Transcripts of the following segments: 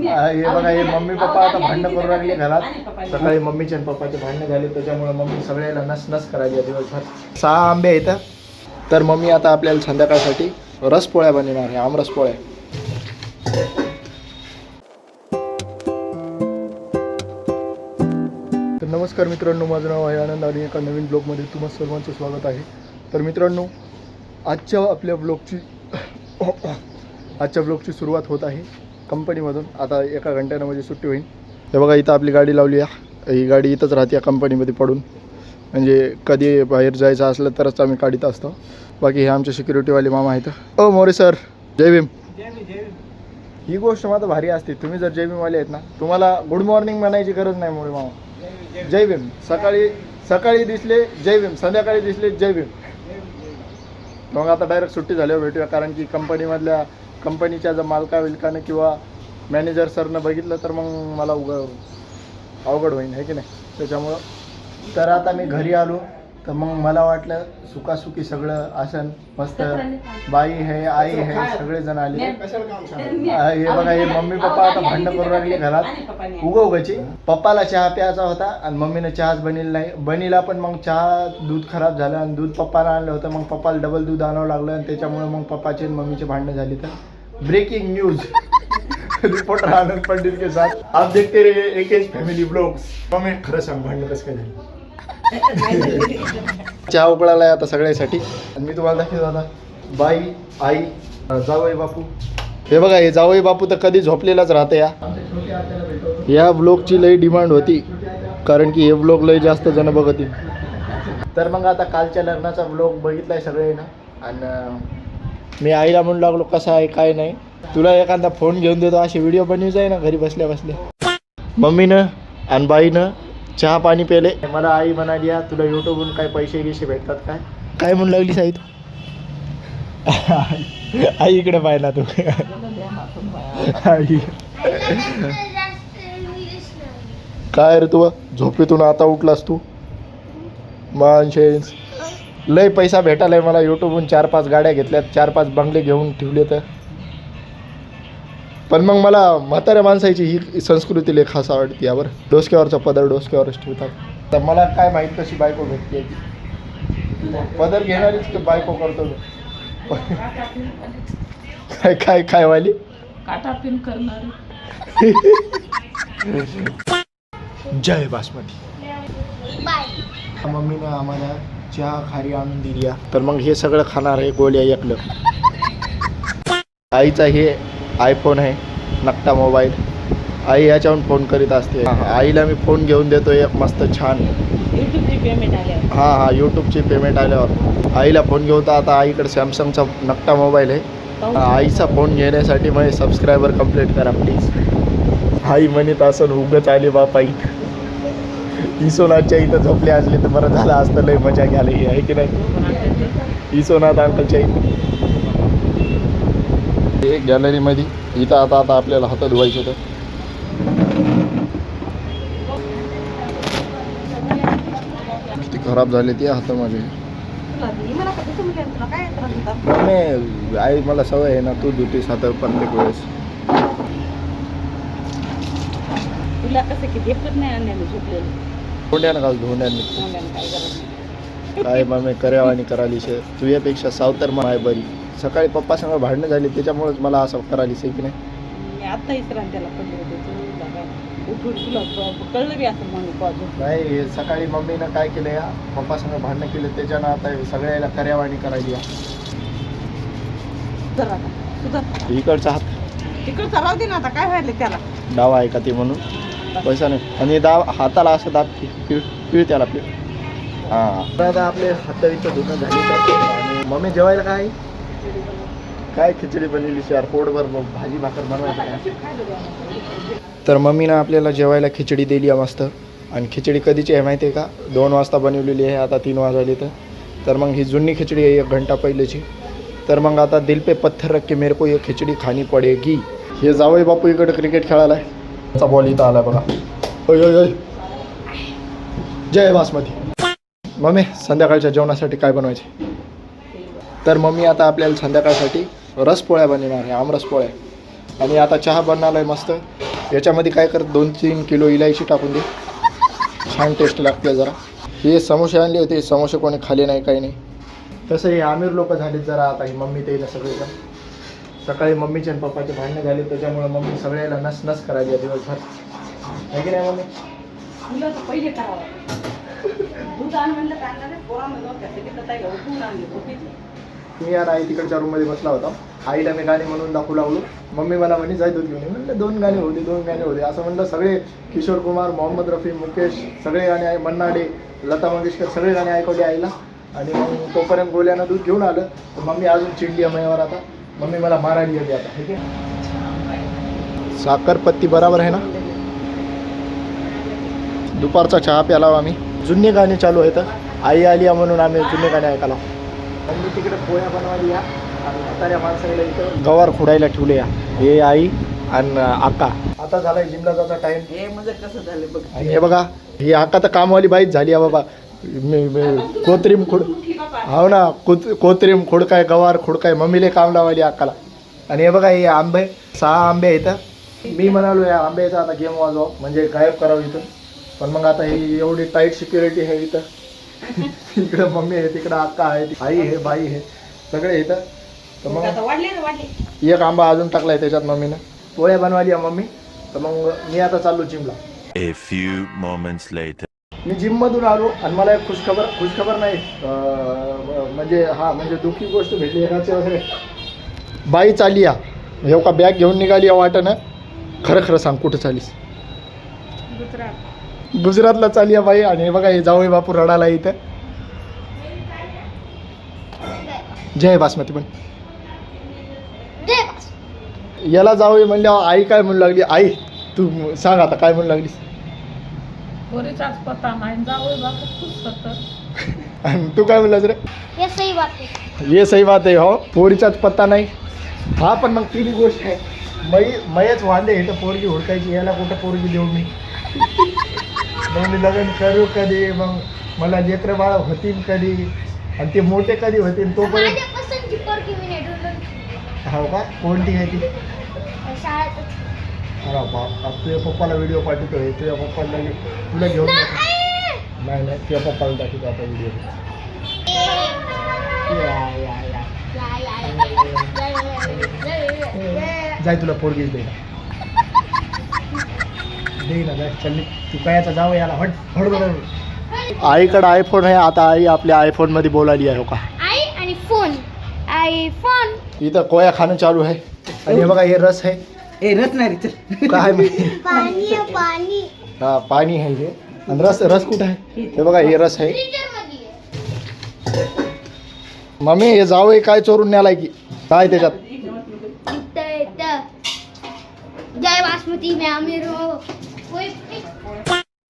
हे बघा हे मम्मी पप्पा आता भांडणं करू लागले घरात. सकाळी मम्मीचे आणि पप्पाचे भांडणं झाले त्याच्यामुळे मम्मी सगळ्याला नस करायला दिवसभर. 6 आंबे येतात. तर मम्मी आता आपल्याला संध्याकाळसाठी रसपोळ्या बनवणार आहे, आमरस पोळ्या. तर नमस्कार मित्रांनो, माझं नाव आहे आनंद आणि एका नवीन ब्लॉगमध्ये तुम्हा सर्वांचं स्वागत आहे. तर मित्रांनो, आजच्या ब्लॉगची सुरुवात होत आहे कंपनीमधून. आता एका घंट्यानं म्हणजे सुट्टी होईल. हे बघा इथं आपली गाडी लावली आहे. ही गाडी इथंच राहते या कंपनीमध्ये पडून, म्हणजे कधी बाहेर जायचं असलं तरच आम्ही काढीत असतो. बाकी हे आमचे सिक्युरिटीवाले मामा आहेत. ओ मोरे सर, जय भीम. ही गोष्ट मात्र भारी असते. तुम्ही जर जय भीमवाले आहेत ना, तुम्हाला गुड मॉर्निंग म्हणायची गरज नाही. मोरे मामा जय भीम. सकाळी दिसले जय भीम, संध्याकाळी दिसले जय भीम. मग आता डायरेक्ट सुट्टी झाल्यावर भेटूया, कारण की कंपनीच्या जर मालका विलकानं किंवा मॅनेजर सरनं बघितलं तर मग मला अवघड होईल, आहे की नाही. त्याच्यामुळं तर आता मी घरी आलो तर मग मला वाटलं सुखासुखी सगळं आसन मस्त. बाई आहे, आई आहे, सगळेजण आले. हे बघा हे मम्मी पप्पा आता भांडणं करू लागले घरात उगाची. पप्पाला चहा प्यायचा होता आणि मम्मीने चहाच बनवली नाही. बनीला पण मग चहा दूध खराब झालं आणि दूध पप्पाला आणलं होतं. मग पप्पाला डबल दूध आणावं लागलं आणि त्याच्यामुळे मग पप्पाचे आणि मम्मीचे भांडणं झाली. तर ब्रेकिंग न्यूज, रिपोर्टर आनंद पंडित के साथ आप देखते रहिए एकेज फॅमिली ब्लॉग्स. मम्मी खरं सांग, भांडणं कसं काय झालं? चहा उकळाला आहे आता सगळ्यासाठी. आणि मी तुम्हाला दाखवतो आता बाई, आई, जावई बापू. हे बघा हे जावई बापू तर कधी झोपलेलाच राहते. या ब्लॉगची लई डिमांड होती, कारण की हे ब्लॉग लई जास्त जण बघतील. तर मग आता कालच्या लग्नाचा ब्लॉग बघितलाय सगळे ना. आणि मी आईला म्हणू लागलो कसा आहे काय नाही, तुला एखादा फोन घेऊन देतो अशी व्हिडिओ बनवायचा आहे ना घरी बसल्या बसल्या. मम्मीनं आणि बाईनं चहा पाणी पेले. मला आई म्हणाली या तुला यूट्यूबवरून काय पैसे गिसे भेटतात काय काय म्हणून लागली साई तू? आई इकडे पाहिला तू. काय रे तू झोपेतून आता उठलास तू? मानशेन्स लय पैसा भेटायलाय मला यूट्यूबवरून. 4-5 गाड्या घेतल्यात, 4-5 बंगले घेऊन ठेवले. तर पण मग मला म्हाताऱ्या माणसाची ही संस्कृती लय खास आवडते. यावर डोसक्यावरचा पदर डोसक्यावरच ठेवतात. तर मला काय माहीत कशी बायको भेटते. पदर घेणारीच बायको करतो. काय काय काय वाली काटा पिन करणार. जय बासमती. मम्मीनं आम्हाला चहा खारी आणून दिली. तर मग हे सगळं खाणार आहे गोल्या एकलं. आईचा हे आयफोन आहे, नकटा मोबाईल. आई याच्यावरून फोन करीत असते. आईला मी फोन घेऊन देतो एक मस्त छान. यूट्यूबची पेमेंट आल्यावर. हां यूट्यूबची पेमेंट आल्यावर आईला फोन घेऊन. तर आता आईकडे सॅमसंगचा नकटा मोबाईल आहे. आईचा फोन घेण्यासाठी मग सबस्क्रायबर कंप्लीट करा प्लीज. आई म्हणत असं उगच आले बाप. आई इसोनाथच्या इथं झोपले असले तर बरं झालं असतं. लय मजा घ्यायला आहे की नाही. इसोनाथ अंकलच्या इथं गॅलरीमध्ये. इथं आता आपल्याला हात धुवायचे होतं. किती खराब झाले ते हात माझे. आई मला सवय आहे ना, तू धुतेस हात प्रत्येक वेळेस. तुला कसं किती नाही आणलेलं झोपलेलं. धोंड्यानं घाल धोंड्यानं. काय मग कर्यावानी करालीस तुझ्यापेक्षा सावतर मग आहे बरी. सकाळी पप्पा संग भांडणं झाली त्याच्यामुळेच मला असं करालीस आहे की नाही. आता इसरान त्याला पडले होते. तुला कळलं बी असं म्हणून नाही. सकाळी मम्मीनं काय केलं या पप्पा संग भांडणं केलं त्याच्यानं आता सगळ्याला कर्यावानी करायली. इकडचा हात तिकडचा राहू दे ना. आता काय व्हायला त्याला डावा आहे का ते म्हणून पैसा नाही. आणि हाताला असं दाब पिळ त्याला पिळ. हां आता आपले हाताचं धुणं झाली. आणि मम्मी जेवायला काय खिचडी बनवली यार. पोटभर भाजी भाकर बनवायचं. तर मम्मीनं आपल्याला जेवायला खिचडी दिली आहे मस्त. आणि खिचडी कधीची आहे माहिती आहे का? 2 वाजता बनवलेली आहे. आता 3 वाजले. तर मग ही जुनी खिचडी आहे 1 घंटा पहिलेची. तर मग आता दिल पे पत्थर रख के मेरे को ये खिचडी खानी पडेगी. हे जावई बापू इकडे क्रिकेट खेळायला आहे. चा बॉल इथं आला बघा. ओय जय बासमती. मम्मी संध्याकाळच्या जेवणासाठी काय बनवायचे? तर मम्मी आता आपल्याला संध्याकाळसाठी रसपोळ्या बनवणार आहे, आमरस पोळ्या. आणि आता चहा बनवला आहे मस्त. याच्यामध्ये काय कर 2-3 किलो इलायची टाकून दे, छान टेस्ट लागते जरा. हे समोसे आणले होते, समोसे कोणी खाले नाही काही नाही. तसं हे आमिर लोक झाले जरा आता. ही मम्मी ते सगळेजण सकाळी मम्मीचे आणि पप्पाचे भांडणं झाले, त्याच्यामुळे मम्मी सगळ्याला नस नस करायची आहे दिवसभर, आहे की नाही मम्मी? तुला तर पहिले करावं दूध आण म्हणलं का आणलं नाही, पोरामध्ये जाऊन त्याचं घेतलं काय उठून आणले झोपेचे. मी आणि आई तिकडच्या रूममध्ये बसला होता. आईला मी गाणे म्हणून दाखवू लागलो. मम्मी मला म्हणे जाय दूध घेऊन ये. म्हणलं 2 गाणे होते असं म्हणलं. सगळे किशोर कुमार, मोहम्मद रफी, मुकेश सगळे गाणे आहे, मन्ना डे, लता मंगेशकर सगळे गाणे ऐकवले आईला. आणि मग तोपर्यंत गोल्यानं दूध घेऊन आलं तर मम्मी अजून चिडली आहे माझ्यावर. आता मम्मी मला मारायला गेली आता, ठीक आहे. साखरपत्ती बरोबर आहे ना. दुपारचा चहा प्याला आम्ही. जुने गाणे चालू आहेत. आई आली म्हणून आम्ही जुने गाणे ऐकायला. मम्मी तिकडे पोळ्या बनवायला या आणि म्हाताऱ्या माणसाला इथं गवार खोडायला ठेवले या. हे आई आणि आका. आता झालाय जिमला जायचा टाइम. हे म्हणजे कसं झालं बघ. आणि हे बघा ही आका तर कामवाली बाईच झाली आहे बाबा. कोत्रीम खोड, हो ना, कोत्रीम खोडकाय, गवार खोडकाय, मम्मीले काम लावायली आकाला. आणि हे बघा हे आंबे, 6 आंबे इथं. मी म्हणालो या आंब्याचा आता गेम वाजवा म्हणजे गायब करावं इथं. पण मग आता ही एवढी टाईट सिक्युरिटी आहे इथं. इकडं मम्मी आहे, तिकडं आका आहे, आई आहे, बाई आहे, सगळे इथं. तर मग आता वाढले. एक आंबा अजून टाकलाय त्याच्यात मम्मीनं. पोळ्या बनवायली आहे मम्मी. तर मग मी आता चाललो जिमला. A few moments later. मी जिममधून आलो आणि मला एक खुशखबर नाही, म्हणजे म्हणजे दुःखी गोष्ट भेटली. एकाचे वगैरे बाई चाली या, हे का बॅग घेऊन निघाली या वाटेनं. खरं सांग कुठं चालीस? गुजरातला चाली या बाई. आणि हे बघा हे जावई बापू रडाला इथं. जय बासमती पण याला जावई म्हणल्यावर आई काय म्हणू लागली? आई तू सांग आता काय म्हणू लागलीस? पोरीचाच पत्ता नाही, जावई बापू खुश होतं. आणि तू काय म्हणलास रे? ये सही बात है. ये सही बात आहे. हो, पोरीचाच पत्ता नाही. हा पण मग ती गोष्ट आहे. मयच वांदे हे तर पोरगी हुडकायची. याला कुठं पोरगी देऊ मी? मग मी लग्न करू कधी? मग मला लेकरं बाळ होतील कधी? आणि ते मोठे कधी होतील तोपर्यंत? माझ्या पसंतची पोरगी मी नाही ढूंढून. हो का? कोणती आहे ती? शाळेत अरे बाप, तुझ्या पप्पाला व्हिडिओ पाठवतोय. तुझ्या पप्पाला तुला घेऊन नाही तुझ्या पप्पाला दाखवतो आता व्हिडिओ. जाय तुला पोरगीच दे ना जाय. चल तू कायचा जावं याला हट हट बरोबर. आईकडं आयफोन आहे. आता आई आपल्या आयफोन मध्ये बोलायली आहे. हो का? आई आणि फोन. आयफोन. इथं कोया खाणं चालू आहे. आणि हे बघा हे रस आहे. ए रस नाही रे, चल. काय मी पाणी पाणी. हा पाणी आहे हे. आणि रस कुठं आहे? हे बघा हे रस आहे. मम्मी हे जावं काय चोरून न्यालाय की काय त्याच्यात? जय बासमती में आमिर हो.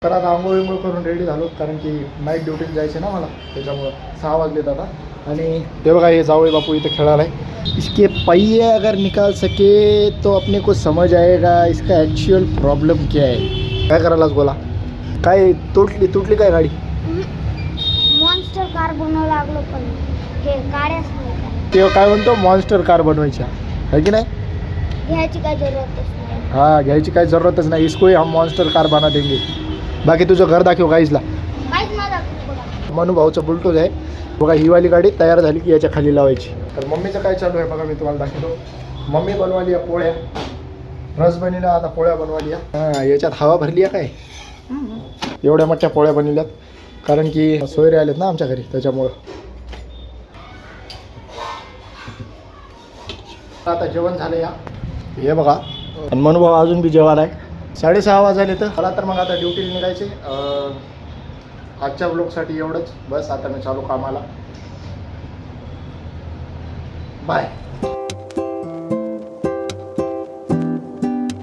तर आता आंघोळ विंघोळ करून रेडी झालो, कारण की नाईट ड्युटीला जायचं ना मला, त्याच्यामुळं 6 वाजलेत आता. आणि ते बघा हे जावळे बापू इथे खेळायला आहे. इसके पहिए अगर निकाल सके तो अपने को समझ आएगा इसका ॲक्च्युअल प्रॉब्लेम क्या आहे. काय करायलाच बोला? काय तुटली काय गाडी? मॉन्स्टर कार बनवायला लागलो पण हे गाड्याच नाही. ते काय म्हणतो मॉन्स्टर कार बनवायच्या, आहे की नाही? घ्यायची काय जरूरतच नाही. हाँ घ्यायची काही जरूरतच नाही. इसको हम मॉन्स्टर कार बना देंगे. बाकी तुझं घर दाखव गाईजला. काहीच माझा बघा. मनु भाऊचं बुलटूज आहे बघा. ही वाली गाडी तयार झाली की याच्या खाली लावायची. तर मम्मीचं काय चालू आहे बघा, मी तुम्हाला दाखवतो. मम्मी बनवाली आहे पोळ्या, रस बनवला, आता पोळ्या बनवाली आहे. हां याच्यात हवा भरली आहे काय? एवढ्या मोठ्या पोळ्या बनवल्यात, कारण की सोयरे आलेत ना आमच्या घरी, त्याच्यामुळं. आता जेवण झालं या, हे बघा. आणि मनुभाऊ अजून बी जेवण आहे. 6:30 वाजले तर मला तर मग आता ड्युटीला निघायचे. आजच्या ब्लॉगसाठी एवढंच बस. आता मी चालू कामाला. बाय.